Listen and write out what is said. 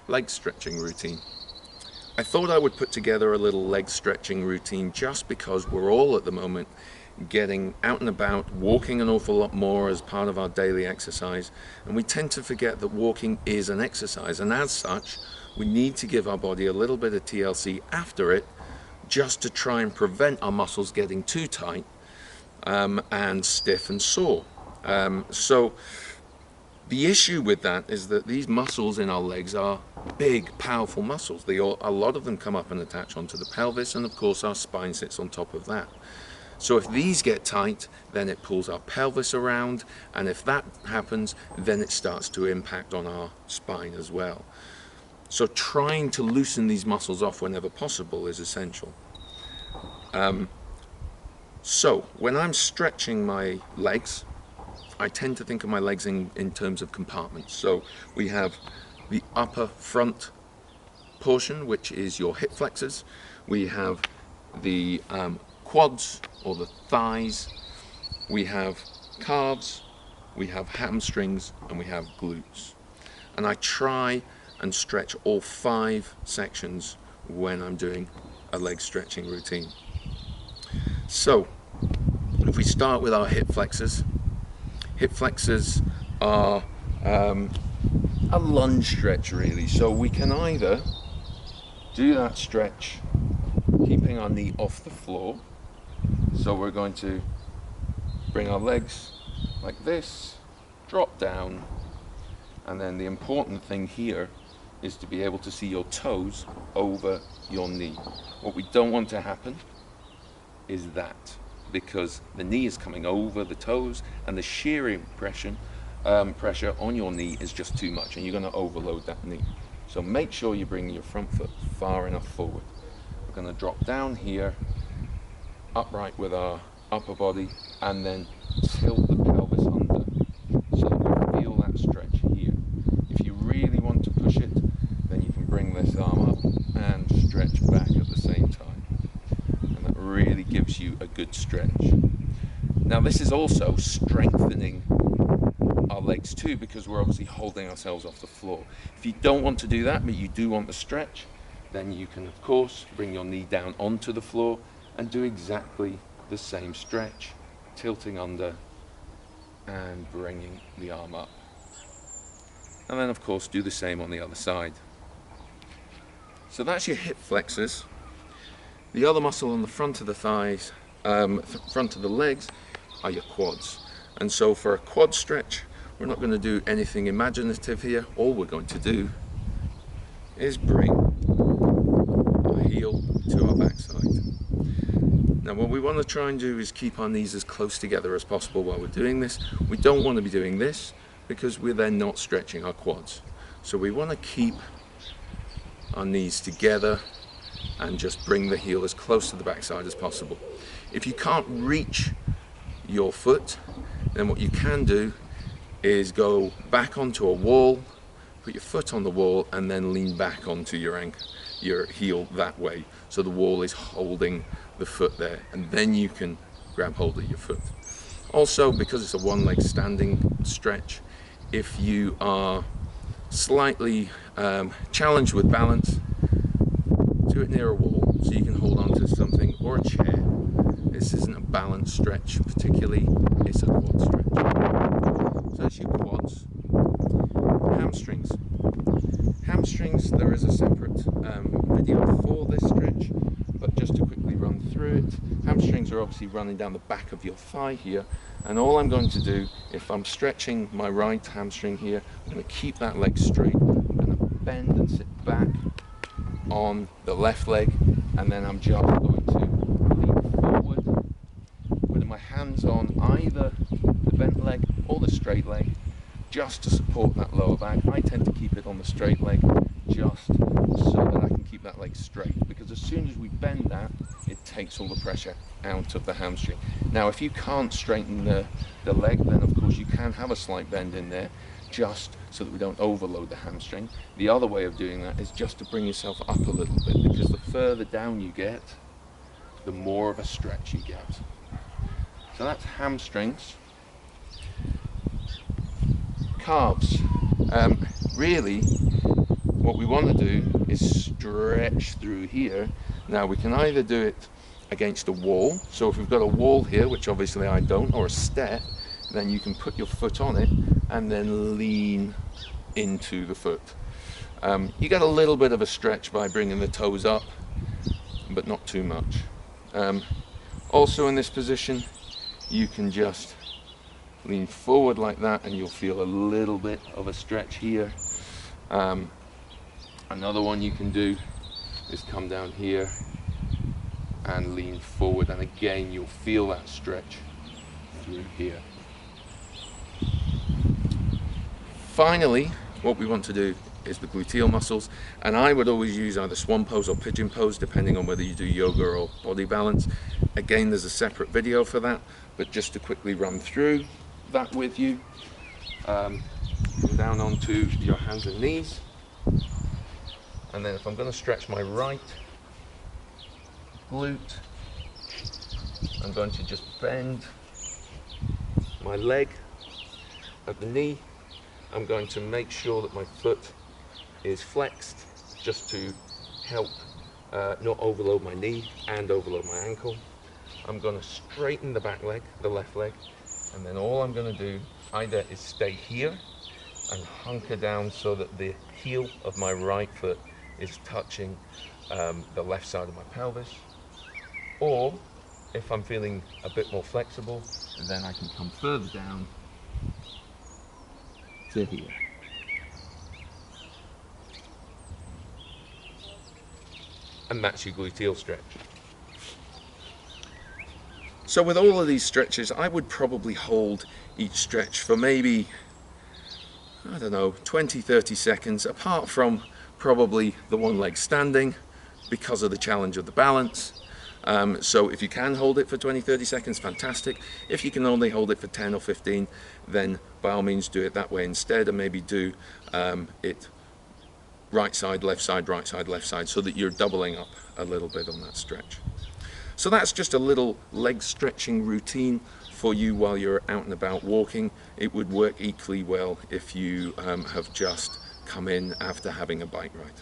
leg stretching routine. I thought I would put together a little leg stretching routine just because we're all at the moment getting out and about, walking an awful lot more as part of our daily exercise, and we tend to forget that walking is an exercise, and as such we need to give our body a little bit of TLC after it, just to try and prevent our muscles getting too tight and stiff and sore. So the issue with that is that these muscles in our legs are big, powerful muscles. A lot of them come up and attach onto the pelvis, and of course our spine sits on top of that. So if these get tight, then it pulls our pelvis around, and if that happens, then it starts to impact on our spine as well. So trying to loosen these muscles off whenever possible is essential. So when I'm stretching my legs, I tend to think of my legs in terms of compartments. So we have the upper front portion, which is your hip flexors. We have the quads or the thighs. We have calves, we have hamstrings, and we have glutes. And I try and stretch all 5 sections when I'm doing a leg stretching routine. So if we start with our hip flexors are a lunge stretch really. So we can either do that stretch keeping our knee off the floor. So we're going to bring our legs like this, drop down, and then the important thing here is to be able to see your toes over your knee. What we don't want to happen is that, because the knee is coming over the toes and the shearing pressure on your knee is just too much, and you're going to overload that knee. So make sure you bring your front foot far enough forward. We're going to drop down here, upright with our upper body, and then tilt the pelvis under so that we feel that stretch here. If you really want to push it, then you can bring this arm up and stretch back at the same time, and that really gives you a good stretch. Now this is also strengthening our legs too, because we're obviously holding ourselves off the floor. If you don't want to do that, but you do want the stretch, then you can of course bring your knee down onto the floor and do exactly the same stretch, tilting under and bringing the arm up. And then of course do the same on the other side. So that's your hip flexors. The other muscle on the front of the thighs, front of the legs, are your quads. And so for a quad stretch, we're not going to do anything imaginative here. All we're going to do is bring our heel to our backside. Now what we want to try and do is keep our knees as close together as possible while we're doing this. We don't want to be doing this because we're then not stretching our quads. So we want to keep our knees together and just bring the heel as close to the backside as possible. If you can't reach your foot, then what you can do is go back onto a wall, put your foot on the wall, and then lean back onto your heel that way, so the wall is holding the foot there, and then you can grab hold of your foot. Also, because it's a one leg standing stretch, if you are slightly challenged with balance, do it near a wall so you can hold on to something, or a chair. This isn't a balance stretch particularly, it's a quad stretch. So that's your quads. Hamstrings. Hamstrings, there is a separate video for this stretch, but just to quickly run through it, hamstrings are obviously running down the back of your thigh here, and all I'm going to do, if I'm stretching my right hamstring here, I'm going to keep that leg straight, I'm going to bend and sit back on the left leg, and then I'm just going to lean forward, putting my hands on either the bent leg or the straight leg, just to support that lower back. I tend to keep it on the straight leg, just so that I can keep that leg straight, because as soon as we bend that, it takes all the pressure out of the hamstring. Now if you can't straighten the leg, then of course you can have a slight bend in there, just so that we don't overload the hamstring. The other way of doing that is just to bring yourself up a little bit, because the further down you get, the more of a stretch you get. So that's hamstrings. Calves. Really, what we want to do is stretch through here. Now we can either do it against a wall, so if we've got a wall here, which obviously I don't, or a step, then you can put your foot on it and then lean into the foot. You get a little bit of a stretch by bringing the toes up, but not too much. Also in this position, you can just lean forward like that and you'll feel a little bit of a stretch here. Another one you can do is come down here and lean forward, and again you'll feel that stretch through here. Finally, what we want to do is the gluteal muscles, and I would always use either swan pose or pigeon pose depending on whether you do yoga or body balance. Again, there's a separate video for that, but just to quickly run through that with you, come down onto your hands and knees, and then if I'm going to stretch my right glute, I'm going to just bend my leg at the knee. I'm going to make sure that my foot is flexed just to help not overload my knee and overload my ankle. I'm going to straighten the back leg, the left leg, and then all I'm going to do either is stay here and hunker down so that the heel of my right foot is touching the left side of my pelvis, or if I'm feeling a bit more flexible, then I can come further down to here. And that's your gluteal stretch. So with all of these stretches, I would probably hold each stretch for maybe, I don't know, 20-30 seconds, apart from probably the one leg standing because of the challenge of the balance. So if you can hold it for 20-30 seconds, fantastic. If you can only hold it for 10 or 15, then by all means do it that way instead, and maybe do it right side, left side, right side, left side, so that you're doubling up a little bit on that stretch. So that's just a little leg stretching routine for you while you're out and about walking. It would work equally well if you have just come in after having a bike ride.